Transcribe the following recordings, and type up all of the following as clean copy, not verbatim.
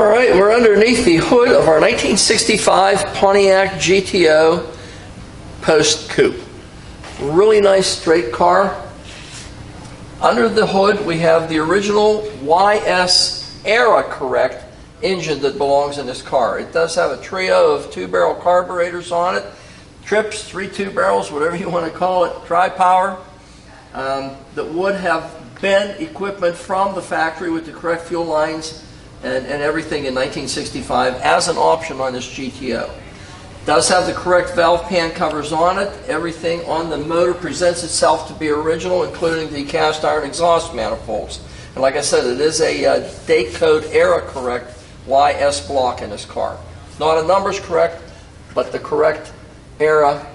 All right, we're underneath the hood of our 1965 Pontiac GTO Post Coupe. Really nice straight car. Under the hood we have the original YS era correct engine that belongs in this car. It does have a trio of 2-barrel carburetors on it. Trips, 3 2-barrels, whatever you want to call it, tri-power, that would have been equipment from the factory with the correct fuel lines and everything in 1965 as an option on this GTO. Does have the correct valve pan covers on it. Everything on the motor presents itself to be original, including the cast iron exhaust manifolds. And like I said, it is a date code era correct YS block in this car. Not a numbers correct, but the correct era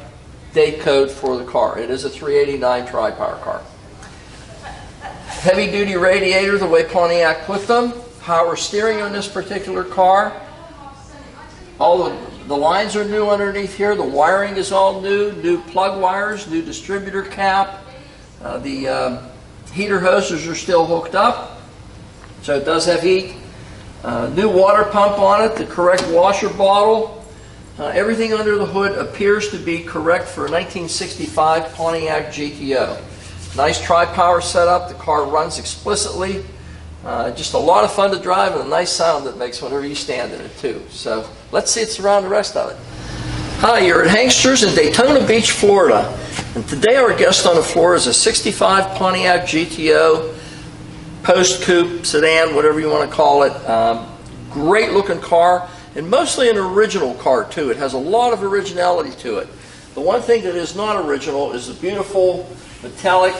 date code for the car. It is a 389 tri-power car. Heavy duty radiator the way Pontiac put them. Power steering on this particular car. All the lines are new underneath here. The wiring is all new. New plug wires, new distributor cap. The heater hoses are still hooked up, so it does have heat. New water pump on it, the correct washer bottle. Everything under the hood appears to be correct for a 1965 Pontiac GTO. Nice tri-power setup. The car runs explicitly. Just a lot of fun to drive and a nice sound that makes whenever you stand in it too. So let's see it's around the rest of it. Hi, you're at Hankster's in Daytona Beach, Florida. And today our guest on the floor is a 65 Pontiac GTO Post Coupe sedan, whatever you want to call it. Great looking car, and mostly an original car too. It has a lot of originality to it. The one thing that is not original is the beautiful metallic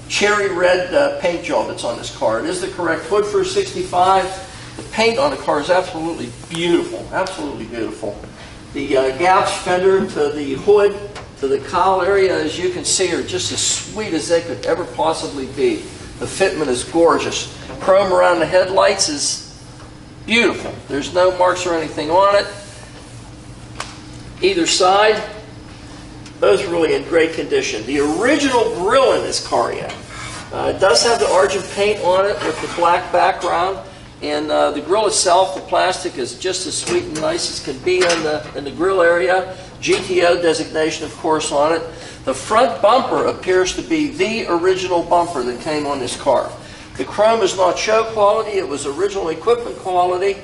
cherry red paint job that's on this car. It is the correct hood for a 65. The paint on the car is absolutely beautiful, absolutely beautiful. The gaps, fender to the hood, to the cowl area, as you can see, are just as sweet as they could ever possibly be. The fitment is gorgeous. Chrome around the headlights is beautiful. There's no marks or anything on it. Either side, both really in great condition. The original grille in this car yet. It does have the argent paint on it with the black background, and the grille itself, the plastic is just as sweet and nice as can be in the grille area. GTO designation, of course, on it. The front bumper appears to be the original bumper that came on this car. The chrome is not show quality, it was original equipment quality.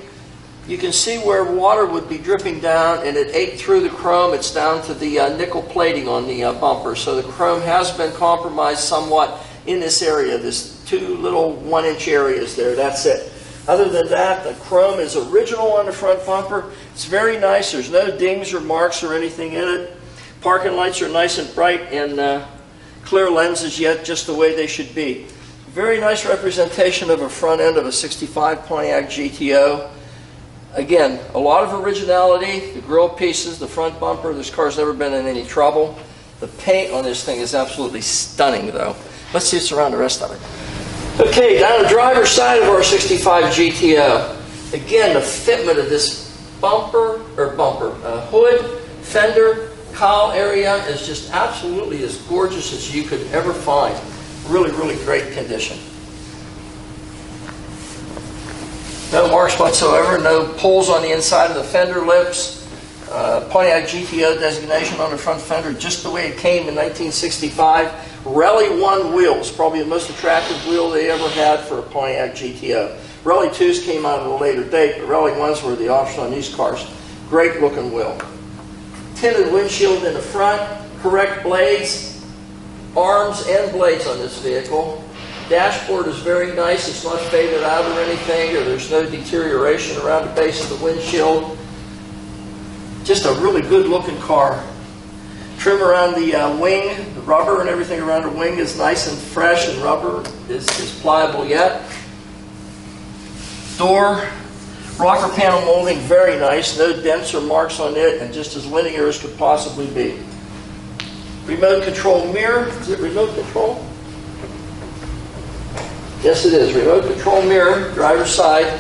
You can see where water would be dripping down, and it ate through the chrome. It's down to the nickel plating on the bumper. So the chrome has been compromised somewhat in this area. There's 2 little 1-inch areas there. That's it. Other than that, the chrome is original on the front bumper. It's very nice. There's no dings or marks or anything in it. Parking lights are nice and bright, and clear lenses yet just the way they should be. Very nice representation of a front end of a 65 Pontiac GTO. Again, a lot of originality, the grille pieces, the front bumper. This car's never been in any trouble. The paint on this thing is absolutely stunning though. Let's see what's around the rest of it. Okay, down the driver's side of our 65 GTO. Again, the fitment of this hood, fender, cowl area is just absolutely as gorgeous as you could ever find. Really, really great condition. No marks whatsoever, no pulls on the inside of the fender lips. Pontiac GTO designation on the front fender, just the way it came in 1965. Rally 1 wheels, probably the most attractive wheel they ever had for a Pontiac GTO. Rally 2s came out at a later date, but Rally 1s were the option on these cars. Great looking wheel. Tinted windshield in the front, correct blades, arms and blades on this vehicle. Dashboard is very nice. It's not faded out or anything, or there's no deterioration around the base of the windshield. Just a really good looking car. Trim around the wing, the rubber and everything around the wing is nice and fresh, and rubber is pliable yet. Door, rocker panel molding, very nice. No dents or marks on it, and just as linear as could possibly be. Remote control mirror. Is it remote control? Yes, it is. Remote control mirror, driver's side.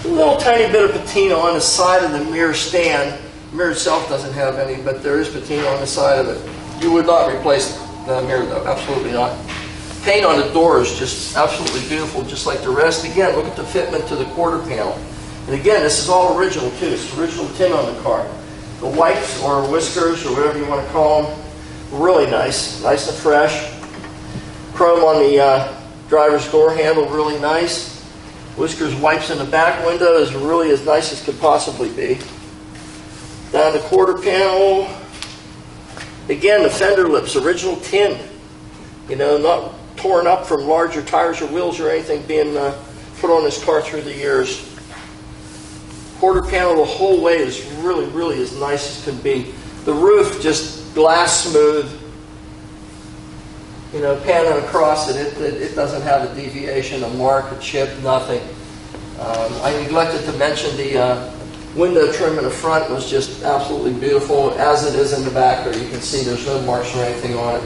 A little tiny bit of patina on the side of the mirror stand. The mirror itself doesn't have any, but there is patina on the side of it. You would not replace the mirror though, absolutely not. Paint on the door is just absolutely beautiful, just like the rest. Again, look at the fitment to the quarter panel. And again, this is all original too. It's original tin on the car. The wipes or whiskers or whatever you want to call them, really nice. Nice and fresh. Chrome on the driver's door handle, really nice. Whiskers wipes in the back window is really as nice as could possibly be. Down the quarter panel, again, the fender lips, original tin. You know, not torn up from larger tires or wheels or anything being put on this car through the years. Quarter panel the whole way is really, really as nice as can be. The roof just glass smooth. You know, panning across it, it doesn't have a deviation, a mark, a chip, nothing. I neglected to mention the window trim in the front was just absolutely beautiful, as it is in the back there. You can see there's no marks or anything on it.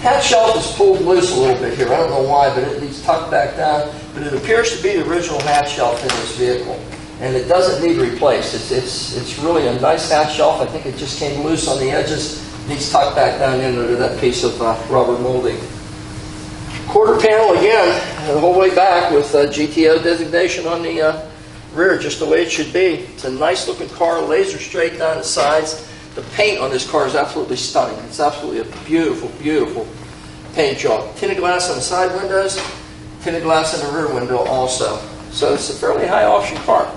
Hatch shelf is pulled loose a little bit here. I don't know why, but it needs tucked back down. But it appears to be the original hatch shelf in this vehicle. And it doesn't need replaced. It's really a nice hatch shelf. I think it just came loose on the edges. Needs tucked back down into that piece of rubber molding. Quarter panel again, the whole way back with GTO designation on the rear, just the way it should be. It's a nice looking car, laser straight down the sides. The paint on this car is absolutely stunning. It's absolutely a beautiful, beautiful paint job. Tinted glass on the side windows, tinted glass in the rear window also. So it's a fairly high option car.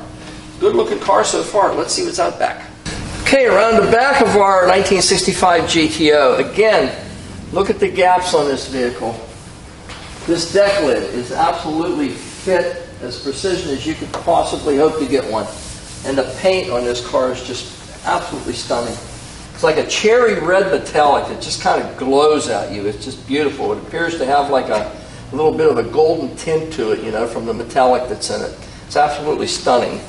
Good looking car so far. Let's see what's out back. Okay, around the back of our 1965 GTO. Again, look at the gaps on this vehicle. This deck lid is absolutely fit, as precision as you could possibly hope to get one. And the paint on this car is just absolutely stunning. It's like a cherry red metallic that just kind of glows at you. It's just beautiful. It appears to have like a little bit of a golden tint to it, you know, from the metallic that's in it. It's absolutely stunning.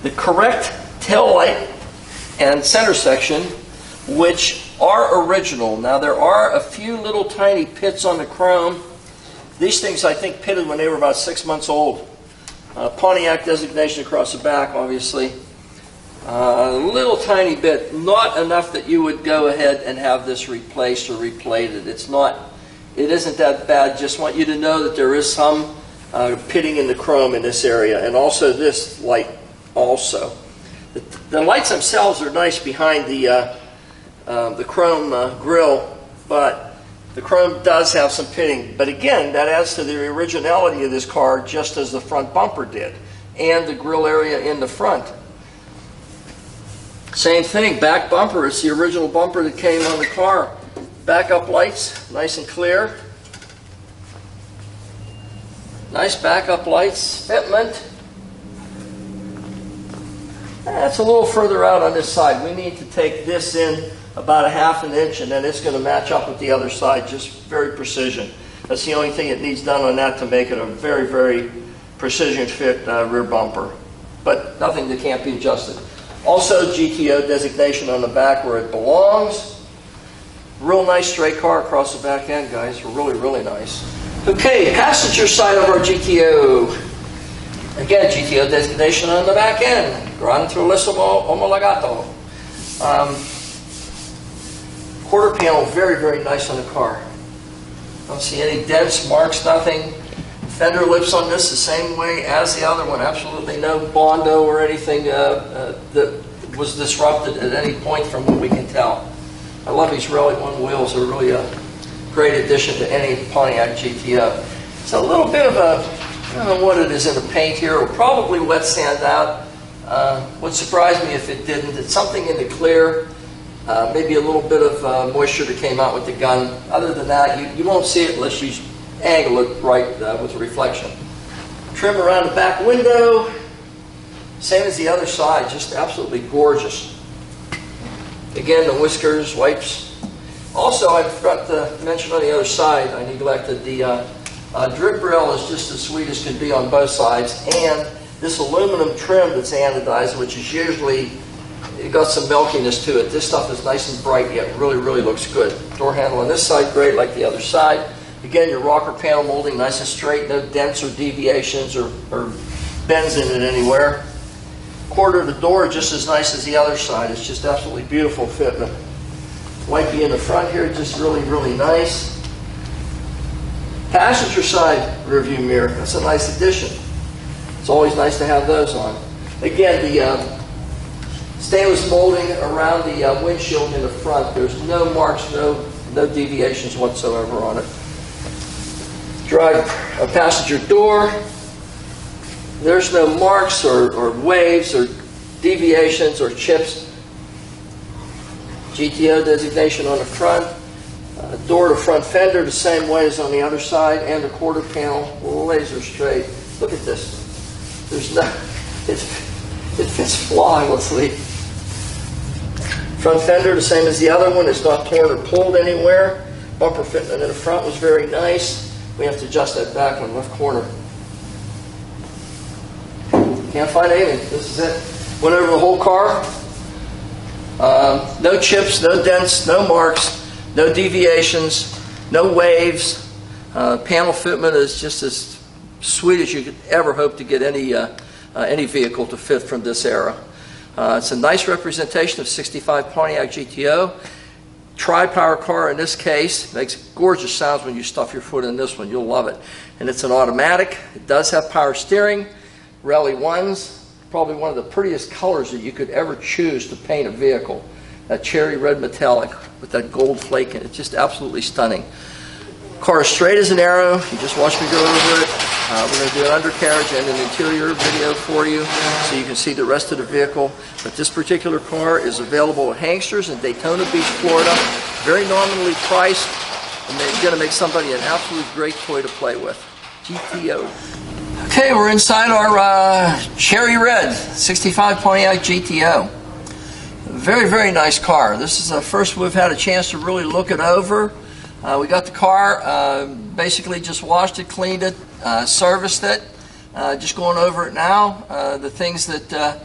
The correct tail light and center section, which are original. Now there are a few little tiny pits on the chrome. These things I think pitted when they were about 6 months old. Pontiac designation across the back, obviously. A little tiny bit, not enough that you would go ahead and have this replaced or replated. It isn't that bad. Just want you to know that there is some pitting in the chrome in this area, and also this light also. The lights themselves are nice behind the chrome grille, but the chrome does have some pitting. But again, that adds to the originality of this car, just as the front bumper did, and the grille area in the front. Same thing, back bumper. It's the original bumper that came on the car. Backup lights, nice and clear. Nice backup lights, fitment. That's a little further out on this side. We need to take this in about a ½ an inch, and then it's going to match up with the other side, just very precision. That's the only thing that needs done on that to make it a very, very precision fit rear bumper. But nothing that can't be adjusted. Also GTO designation on the back where it belongs. Real nice straight car across the back end, guys. Really, really nice. Okay, passenger side of our GTO. Again, GTO designation on the back end. Gran Turismo Omologato. Quarter panel, very, very nice on the car. Don't see any dents, marks, nothing. Fender lips on this the same way as the other one. Absolutely no Bondo or anything that was disrupted at any point from what we can tell. I love these Rally 1 wheels. They're really a great addition to any Pontiac GTO. It's a little bit of a, I don't know what it is in the paint here. It'll probably wet sand out. Would surprise me if it didn't. It's something in the clear. Maybe a little bit of moisture that came out with the gun. Other than that, you won't see it unless you angle it right with the reflection. Trim around the back window. Same as the other side, just absolutely gorgeous. Again, the whiskers, wipes. Also, I forgot to mention on the other side, I neglected, the drip rail is just as sweet as can be on both sides, and this aluminum trim that's anodized, which is usually, it got some milkiness to it. This stuff is nice and bright, yet really, really looks good. Door handle on this side, great, like the other side. Again, your rocker panel molding, nice and straight, no dents or deviations or bends in it anywhere. Quarter of the door, just as nice as the other side. It's just absolutely beautiful fitment. Wipey in the front here, just really, really nice. Passenger side rearview mirror, that's a nice addition. It's always nice to have those on. Again, the stainless molding around the windshield in the front, there's no marks, no deviations whatsoever on it. Drive a passenger door, there's no marks or waves or deviations or chips. GTO designation on the front. Door to front fender the same way as on the other side, and the quarter panel laser straight. Look at this. There's no, it fits flawlessly. Front fender the same as the other one. It's not torn or pulled anywhere. Bumper fitment in the front was very nice. We have to adjust that back on the left corner. Can't find anything. This is it. Went over the whole car. No chips, no dents, no marks. No deviations, no waves. Panel fitment is just as sweet as you could ever hope to get any vehicle to fit from this era. It's a nice representation of 65 Pontiac GTO. Tri-power car in this case. Makes gorgeous sounds when you stuff your foot in this one. You'll love it. And it's an automatic. It does have power steering. Rally 1s. Probably one of the prettiest colors that you could ever choose to paint a vehicle. That cherry red metallic with that gold flake in it. Just absolutely stunning. Car is straight as an arrow. You just watch me go over it. We're going to do an undercarriage and an interior video for you so you can see the rest of the vehicle. But this particular car is available at Hangsters in Daytona Beach, Florida. Very nominally priced, and they're going to make somebody an absolute great toy to play with. GTO. Okay, we're inside our cherry red 65 Pontiac GTO. Very, very nice car. This is the first we've had a chance to really look it over. We got the car, basically just washed it, cleaned it, serviced it. Just going over it now. The things that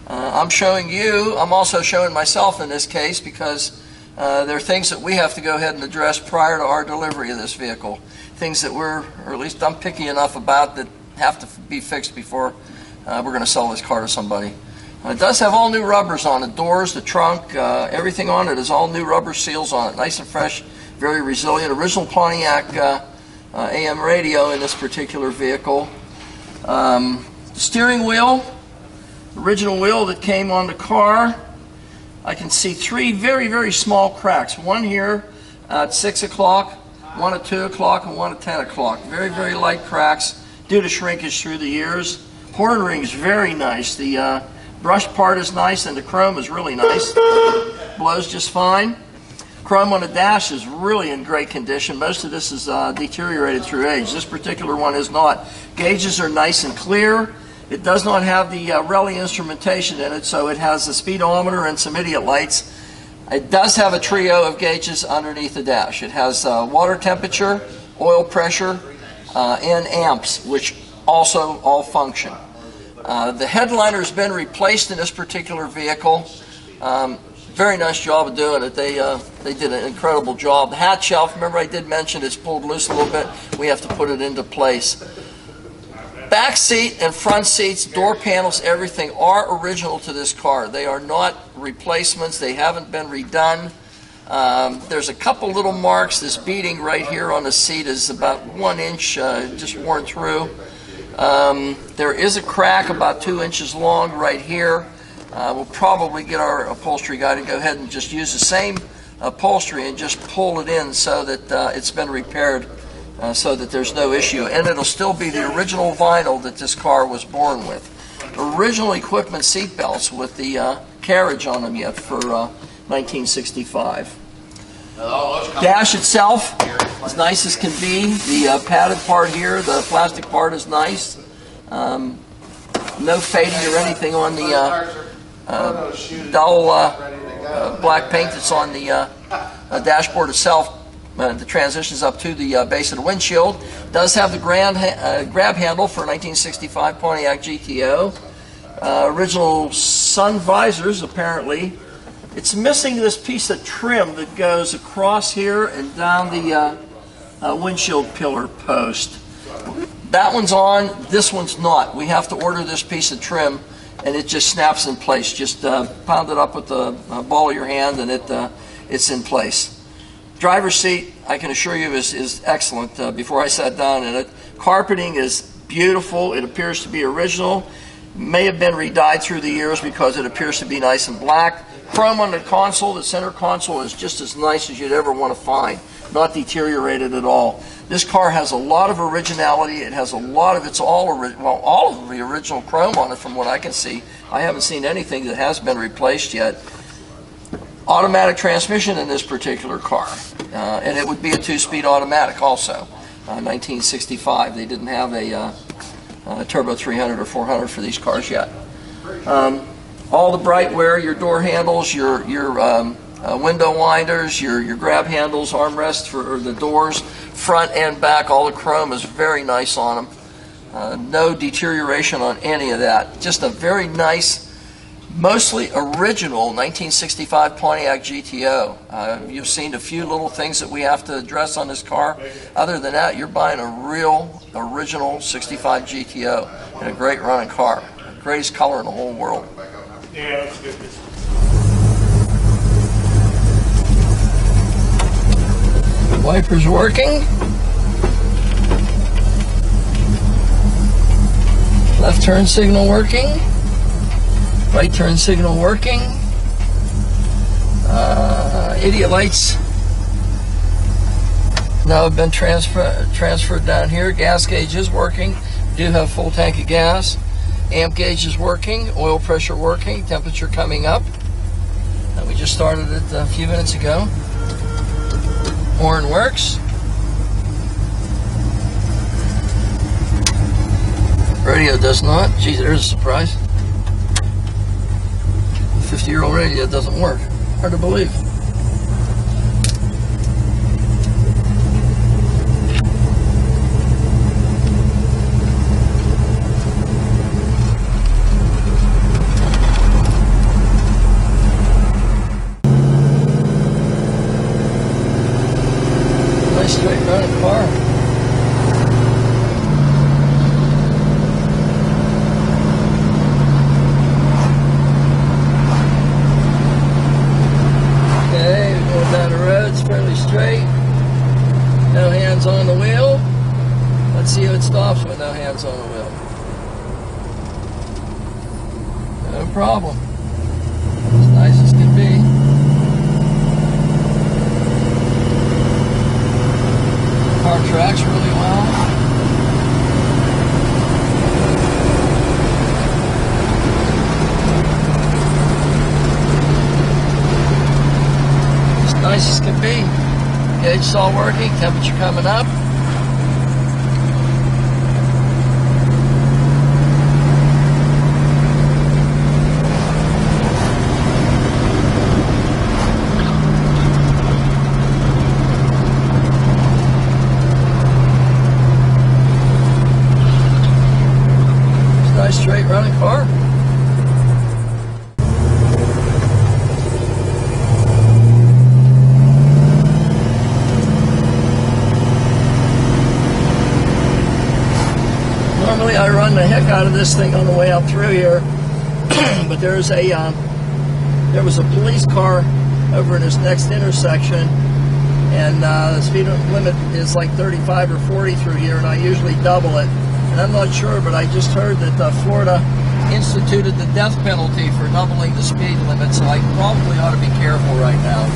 I'm showing you, I'm also showing myself in this case because there are things that we have to go ahead and address prior to our delivery of this vehicle. Things that or at least I'm picky enough about, that have to be fixed before we're going to sell this car to somebody. It does have all new rubbers on it. Doors, the trunk, everything on it is all new rubber seals on it. Nice and fresh, very resilient. Original Pontiac AM radio in this particular vehicle. Steering wheel, original wheel that came on the car. I can see three very, very small cracks. One here at 6 o'clock, one at 2 o'clock, and one at 10 o'clock. Very, very light cracks due to shrinkage through the years. Horn ring's very nice. The brush part is nice, and the chrome is really nice. Blows just fine. Chrome on the dash is really in great condition. Most of this is deteriorated through age. This particular one is not. Gauges are nice and clear. It does not have the rally instrumentation in it, so it has the speedometer and some idiot lights. It does have a trio of gauges underneath the dash. It has water temperature, oil pressure, and amps, which also all function. The headliner has been replaced in this particular vehicle. Very nice job of doing it. They did an incredible job. The hatch shelf, remember I did mention it's pulled loose a little bit. We have to put it into place. Back seat and front seats, door panels, everything are original to this car. They are not replacements. They haven't been redone. There's a couple little marks. This beading right here on the seat is about 1 inch, just worn through. There is a crack about 2 inches long right here. We'll probably get our upholstery guy to go ahead and just use the same upholstery and just pull it in so that it's been repaired, so that there's no issue. And it'll still be the original vinyl that this car was born with. Original equipment seat belts with the carriage on them yet for 1965. Dash itself, as nice as can be. The padded part here, the plastic part is nice. No fading or anything on the dull black paint that's on the dashboard itself. The transitions up to the base of the windshield. Does have the grab handle for 1965 Pontiac GTO. Original sun visors, apparently. It's missing this piece of trim that goes across here and down the windshield pillar post. That one's on, this one's not. We have to order this piece of trim, and it just snaps in place. Just pound it up with the ball of your hand, and it's in place. Driver's seat, I can assure you, is excellent. Before I sat down in it, carpeting is beautiful. It appears to be original. May have been re-dyed through the years because it appears to be nice and black. Chrome on the console, the center console, is just as nice as you'd ever want to find. Not deteriorated at all. This car has a lot of originality. It has a lot of, all of the original chrome on it from what I can see. I haven't seen anything that has been replaced yet. Automatic transmission in this particular car, and it would be a 2-speed automatic also. 1965, they didn't have a turbo 300 or 400 for these cars yet. All the brightware, your door handles, your window winders, your grab handles, armrests for the doors, front and back, all the chrome is very nice on them. No deterioration on any of that. Just a very nice, mostly original 1965 Pontiac GTO. You've seen a few little things that we have to address on this car. Other than that, you're buying a real original 65 GTO and a great running car. The greatest color in the whole world. Yeah, that's good. Wipers working. Left turn signal working. Right turn signal working. Idiot lights now have been transferred down here. Gas gauge is working. Do have full tank of gas. Amp gauge is working. Oil pressure working. Temperature coming up. And we just started it a few minutes ago. Horn works. Radio does not. Geez, there's a surprise. 50-year-old radio doesn't work. Hard to believe. Nice straight running car. Fairly straight. No hands on the wheel. Let's see how it stops with no hands on the wheel. No problem. As nice as can be. Car tracks really well. Nice as can be. Gauge is all working, temperature coming up. It's a nice straight running car. Normally I run the heck out of this thing on the way out through here, but there was a police car over in this next intersection, and the speed limit is like 35 or 40 through here, and I usually double it. And I'm not sure, but I just heard that Florida instituted the death penalty for doubling the speed limit, so I probably ought to be careful right now.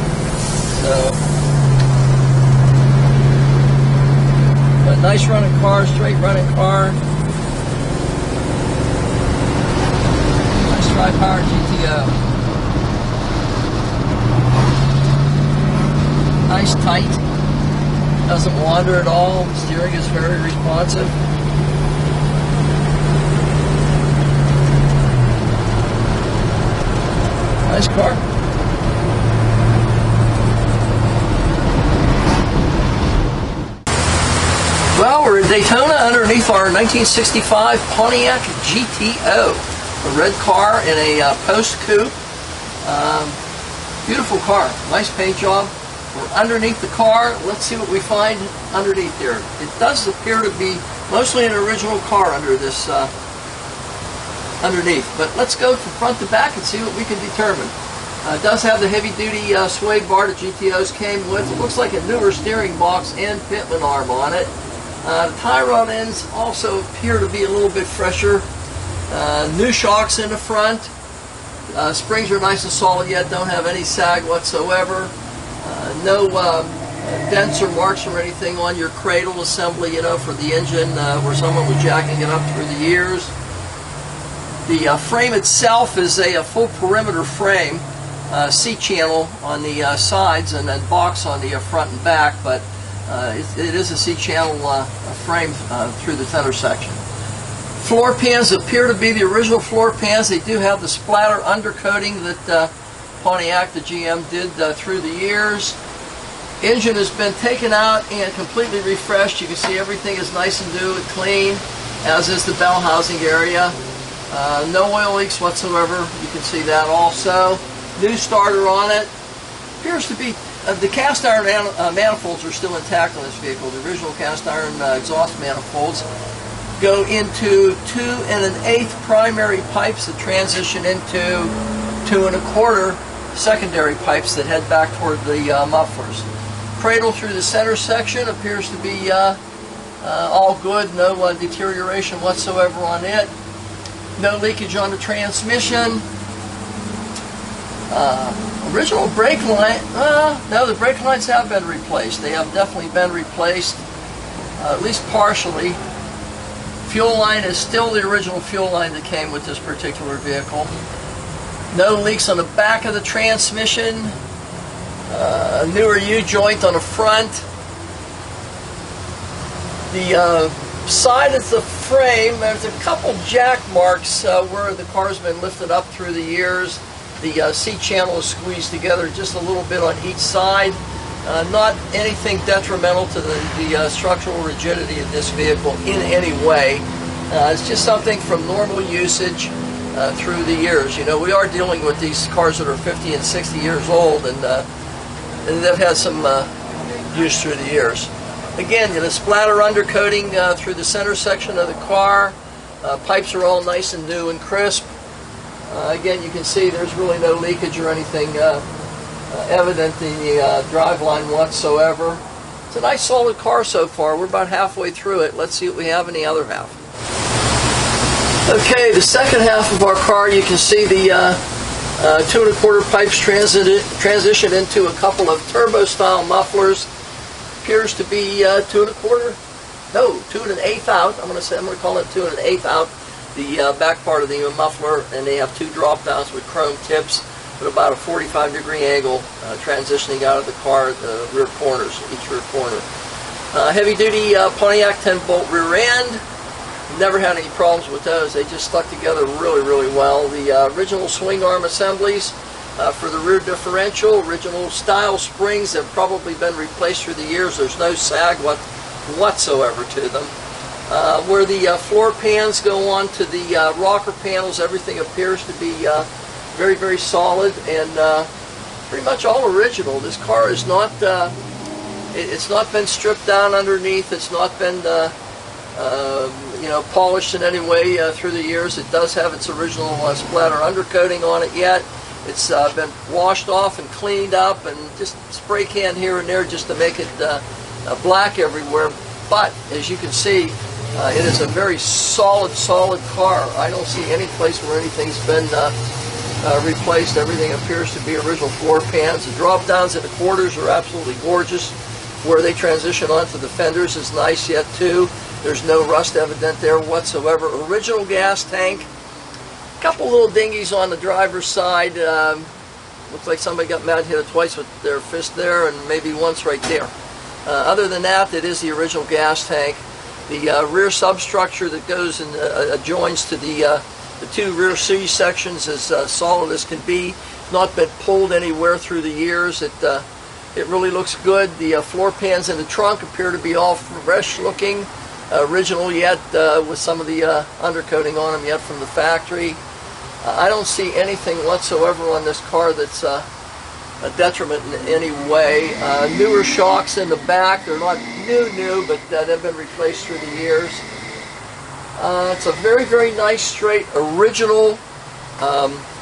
But nice running car, straight running car. Tri-power GTO. Nice, tight. Doesn't wander at all. The steering is very responsive. Nice car. Well, we're in Daytona underneath our 1965 Pontiac GTO. A red car in a post coupe. Beautiful car. Nice paint job. We're underneath the car. Let's see what we find underneath there. It does appear to be mostly an original car under this underneath. But let's go from front to back and see what we can determine. It does have the heavy-duty sway bar that GTOs came with. It looks like a newer steering box and pitman arm on it. The tie rod ends also appear to be a little bit fresher. New shocks in the front. Springs are nice and solid yet, don't have any sag whatsoever. No dents or marks or anything on your cradle assembly, you know, for the engine where someone was jacking it up through the years. The frame itself is a full perimeter frame, C-channel on the sides and then box on the front and back, but it is a C-channel frame through the fender section. Floor pans appear to be the original floor pans. They do have the splatter undercoating that Pontiac, the GM, did through the years. Engine has been taken out and completely refreshed. You can see everything is nice and new and clean, as is the bell housing area. No oil leaks whatsoever. You can see that also. New starter on it. Appears to be, the cast iron manifolds are still intact on this vehicle. The original cast iron exhaust manifolds go into 2 1/8 primary pipes that transition into 2 1/4 secondary pipes that head back toward the mufflers. Cradle through the center section appears to be all good, no deterioration whatsoever on it. No leakage on the transmission. Original brake line, no, the brake lines have been replaced. They have definitely been replaced, at least partially. Fuel line is still the original fuel line that came with this particular vehicle. No leaks on the back of the transmission. A newer U-joint on the front. The side of the frame, there's a couple jack marks where the car's been lifted up through the years. The C-channel is squeezed together just a little bit on each side. Not anything detrimental to the structural rigidity of this vehicle in any way. It's just something from normal usage through the years. You know, we are dealing with these cars that are 50 and 60 years old, and they've had some use through the years. Again, the splatter undercoating through the center section of the car. Pipes are all nice and new and crisp. Again, you can see there's really no leakage or anything evident in the driveline whatsoever. It's a nice solid car so far. We're about halfway through it. Let's see what we have in the other half. Okay, the second half of our car, you can see the 2 1/4 pipes transition into a couple of turbo style mufflers. Appears to be 2 1/4, no, 2 1/8 out. I'm going to call it 2 1/8 out. The back part of the muffler, and they have 2 drop downs with chrome tips with about a 45-degree angle transitioning out of the car at the rear corners, each rear corner. Heavy-duty Pontiac 10-bolt rear end. Never had any problems with those. They just stuck together really, really well. The original swing arm assemblies for the rear differential, original style springs have probably been replaced through the years. There's no sag whatsoever to them. Where the floor pans go on to the rocker panels, everything appears to be very, very solid and pretty much all original. This car is not, it's not been stripped down underneath. It's not been, you know, polished in any way through the years. It does have its original splatter undercoating on it yet. It's been washed off and cleaned up and just spray can here and there just to make it black everywhere. But as you can see, it is a very solid car. I don't see any place where anything's been replaced. Everything appears to be original floor pans. The drop downs at the quarters are absolutely gorgeous. Where they transition onto the fenders is nice yet too. There's no rust evident there whatsoever. Original gas tank. A couple little dinghies on the driver's side. Looks like somebody got mad and hit it twice with their fist there, and maybe once right there. Other than that, it is the original gas tank. The rear substructure that goes and adjoins to the 2 rear C sections is solid as can be. Not been pulled anywhere through the years. It really looks good. The floor pans in the trunk appear to be all fresh looking, original yet, with some of the undercoating on them yet from the factory. I don't see anything whatsoever on this car that's a detriment in any way. Newer shocks in the back. They're not new, but they've been replaced through the years. It's a very, very nice, straight, original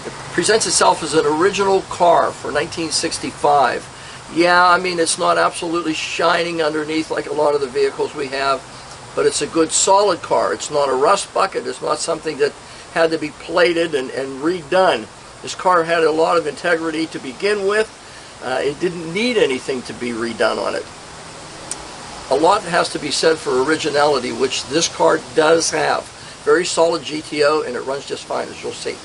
It presents itself as an original car for 1965. Yeah, I mean, it's not absolutely shining underneath like a lot of the vehicles we have, but it's a good solid car. It's not a rust bucket. It's not something that had to be plated and redone. This car had a lot of integrity to begin with. It didn't need anything to be redone on it. A lot has to be said for originality, which this car does have. Very solid GTO, and it runs just fine, as you'll see.